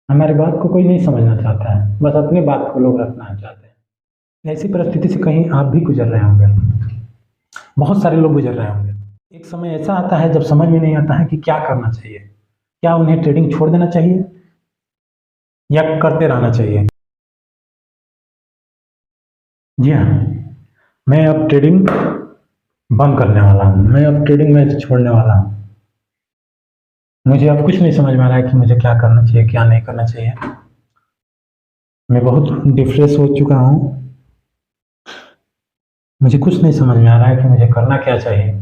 हमारी बात को कोई नहीं समझना चाहता है, बस अपनी बात को लोग रखना चाहते हैं। ऐसी परिस्थिति से कहीं आप भी गुजर रहे होंगे, बहुत सारे लोग गुजर रहे होंगे। एक समय ऐसा आता है जब समझ में नहीं आता है कि क्या करना चाहिए। क्या उन्हें ट्रेडिंग छोड़ देना चाहिए या करते रहना चाहिए? जी हाँ, मैं अब ट्रेडिंग बंद करने वाला हूँ, मैं अब ट्रेडिंग में छोड़ने वाला हूँ। मुझे अब कुछ नहीं समझ में आ रहा है कि मुझे क्या करना चाहिए, क्या नहीं करना चाहिए। मैं बहुत डिप्रेस हो चुका हूँ। मुझे कुछ नहीं समझ में आ रहा है कि मुझे करना क्या चाहिए।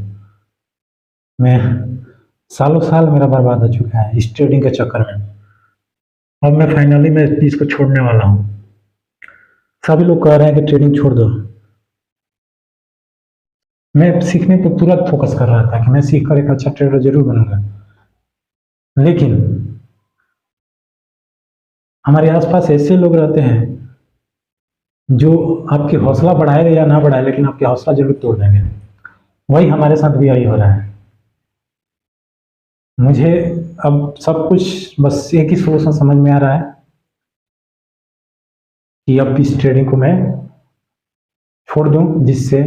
मैं सालों साल मेरा बर्बाद हो चुका है इस ट्रेडिंग के चक्कर में। अब मैं फाइनली मैं इस चीज़ को छोड़ने वाला हूँ। सभी लोग कह रहे हैं कि ट्रेडिंग छोड़ दो। मैं सीखने पे तुरंत फोकस कर रहा था कि मैं सीख कर एक अच्छा ट्रेडर जरूर बनूंगा, लेकिन हमारे आसपास ऐसे लोग रहते हैं जो आपकी हौसला बढ़ाए या ना बढ़ाए, लेकिन आपकी हौसला जरूर तोड़ देंगे। वही हमारे साथ भी यही हो रहा है। मुझे अब सब कुछ बस एक ही सोल्यूशन समझ में आ रहा है कि अब इस ट्रेडिंग को मैं छोड़ दूं, जिससे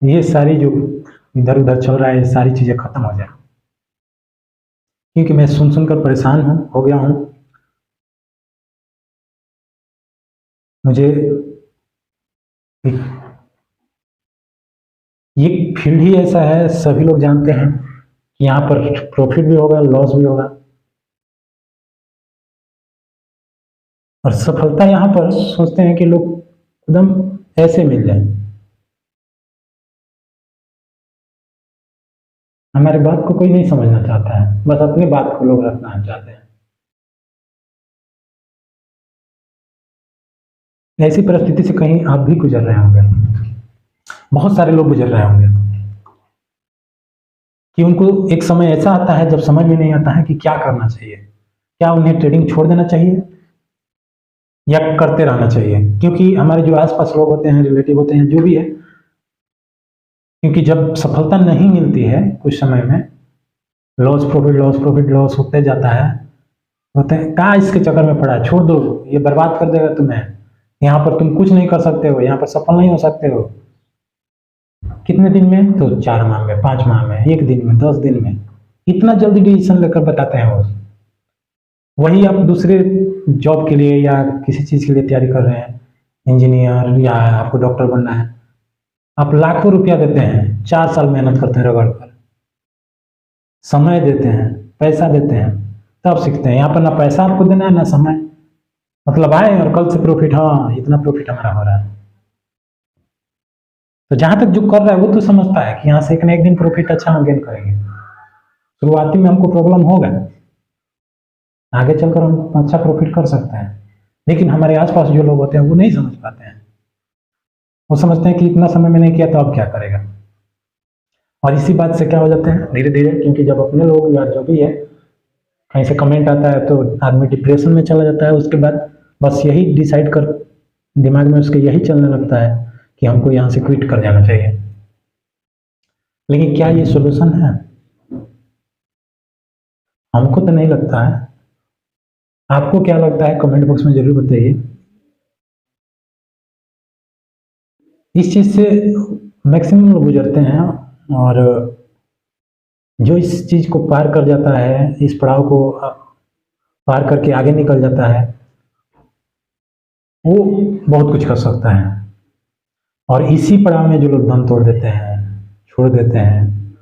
ये सारी जो इधर उधर चल रहा है ये सारी चीज़ें खत्म हो जाए। क्योंकि मैं सुन सुनकर परेशान हो गया हूँ। मुझे ये फील्ड ही ऐसा है, सभी लोग जानते हैं कि यहाँ पर प्रॉफिट भी होगा, लॉस भी होगा, और सफलता यहाँ पर सोचते हैं कि लोग एकदम ऐसे मिल जाए। हमारी बात को कोई नहीं समझना चाहता है, बस अपनी बात को लोग रखना चाहते हैं। ऐसी परिस्थिति से कहीं आप भी गुजर रहे होंगे, बहुत सारे लोग गुजर रहे होंगे कि उनको एक समय ऐसा आता है जब समझ में नहीं आता है कि क्या करना चाहिए। क्या उन्हें ट्रेडिंग छोड़ देना चाहिए या करते रहना चाहिए? क्योंकि हमारे जो आसपास लोग होते हैं, रिलेटिव होते हैं, जो भी है, क्योंकि जब सफलता नहीं मिलती है कुछ समय में, loss profit loss profit loss होते जाता है, होते हैं कहाँ इसके चक्कर में पड़ा है, छोड़ दो, ये बर्बाद कर देगा तुम्हें, यहाँ पर तुम कुछ नहीं कर सकते हो, यहाँ पर सफल नहीं हो सकते हो। कितने दिन में? तो 4 माह में, 5 माह में, 1 दिन में, 10 दिन में, इतना जल्दी डिसीजन लेकर बताते हैं वो। वही आप दूसरे जॉब के लिए या किसी चीज़ के लिए तैयारी कर रहे हैं, इंजीनियर या आपको डॉक्टर बनना है, आप लाखों रुपया देते हैं, 4 साल मेहनत करते हैं रगड़ कर, समय देते हैं, पैसा देते हैं, तब सीखते हैं। यहाँ पर ना पैसा आपको देना है ना समय, मतलब आए और कल से प्रॉफिट, हाँ इतना प्रॉफिट हमारा हो रहा है। तो जहां तक जो कर रहा है वो तो समझता है कि यहाँ से एक ना एक दिन प्रॉफिट अच्छा हम गेन करेंगे। शुरुआती में हमको प्रॉब्लम होगा, आगे चलकर हम अच्छा प्रॉफिट कर सकते हैं, लेकिन हमारे आसपास जो लोग होते हैं वो नहीं समझ पाते हैं। वो समझते हैं कि इतना समय में नहीं किया तो अब क्या करेगा। और इसी बात से क्या हो जाते हैं धीरे धीरे, क्योंकि जब अपने लोग या जो भी है कहीं से कमेंट आता है तो आदमी डिप्रेशन में चला जाता है। उसके बाद बस यही डिसाइड कर, दिमाग में उसके यही चलने लगता है कि हमको यहाँ से क्विट कर जाना चाहिए। लेकिन क्या ये सोल्यूशन है? हमको तो नहीं लगता है। आपको क्या लगता है कमेंट बॉक्स में जरूर बताइए। इस चीज़ से मैक्सिमम लोग गुजरते हैं, और जो इस चीज़ को पार कर जाता है, इस पड़ाव को पार करके आगे निकल जाता है, वो बहुत कुछ कर सकता है। और इसी पड़ाव में जो लोग दम तोड़ देते हैं, छोड़ देते हैं,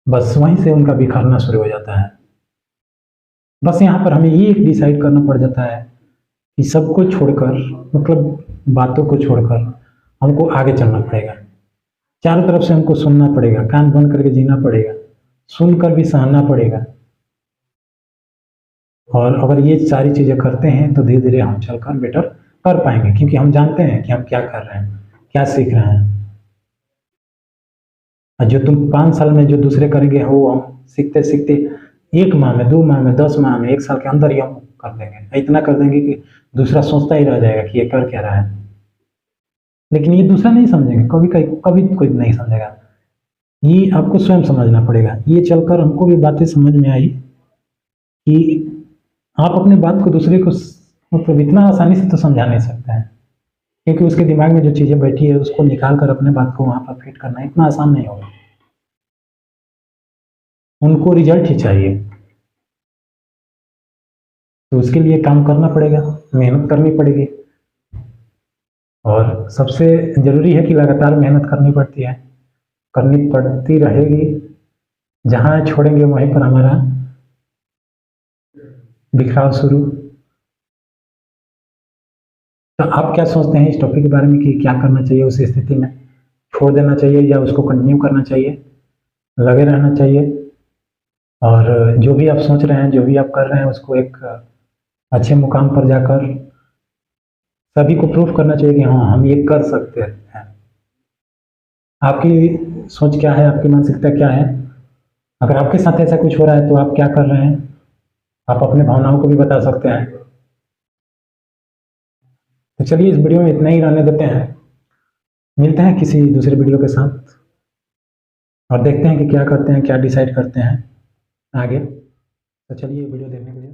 बस वहीं से उनका बिखरना शुरू हो जाता है। बस यहाँ पर हमें ये डिसाइड करना पड़ जाता है कि सबको छोड़कर, मतलब बातों को छोड़कर हमको आगे चलना पड़ेगा। चारों तरफ से हमको सुनना पड़ेगा, कान बंद करके जीना पड़ेगा, सुनकर भी सहना पड़ेगा। और अगर ये सारी चीज़ें करते हैं तो धीरे धीरे हम चलकर बेटर कर पाएंगे, क्योंकि हम जानते हैं कि हम क्या कर रहे हैं, क्या सीख रहे हैं। और जो तुम 5 साल में जो दूसरे करेंगे वो हम सीखते सीखते 1 माह में, 2 माह में, 10 माह में, 1 साल के अंदर ही हम कर देंगे। इतना कर देंगे कि दूसरा सोचता ही रह जाएगा कि ये कर क्या रहा है। लेकिन ये दूसरा नहीं समझेंगे, कभी कभी कभी कोई नहीं समझेगा। ये आपको स्वयं समझना पड़ेगा। ये चलकर हमको भी बातें समझ में आई कि आप अपनी बात को दूसरे को मतलब इतना आसानी से तो समझा नहीं सकते हैं, क्योंकि उसके दिमाग में जो चीज़ें बैठी है उसको निकाल कर अपने बात को वहाँ पर फिट करना इतना आसान नहीं होगा। उनको रिजल्ट ही चाहिए, तो उसके लिए काम करना पड़ेगा, मेहनत करनी पड़ेगी। और सबसे ज़रूरी है कि लगातार मेहनत करनी पड़ती है, करनी पड़ती रहेगी। जहाँ छोड़ेंगे वहीं पर हमारा बिखराव शुरू। तो आप क्या सोचते हैं इस टॉपिक के बारे में कि क्या करना चाहिए उस स्थिति में? छोड़ देना चाहिए या उसको कंटिन्यू करना चाहिए, लगे रहना चाहिए? और जो भी आप सोच रहे हैं, जो भी आप कर रहे हैं, उसको एक अच्छे मुकाम पर जाकर सभी को प्रूफ करना चाहिए कि हाँ, हम ये कर सकते हैं। आपकी सोच क्या है, आपकी मानसिकता क्या है? अगर आपके साथ ऐसा कुछ हो रहा है तो आप क्या कर रहे हैं? आप अपने भावनाओं को भी बता सकते हैं। तो चलिए इस वीडियो में इतना ही रहने देते हैं, मिलते हैं किसी दूसरे वीडियो के साथ और देखते हैं कि क्या करते हैं, क्या डिसाइड करते हैं आगे। तो चलिए वीडियो देखने के लिए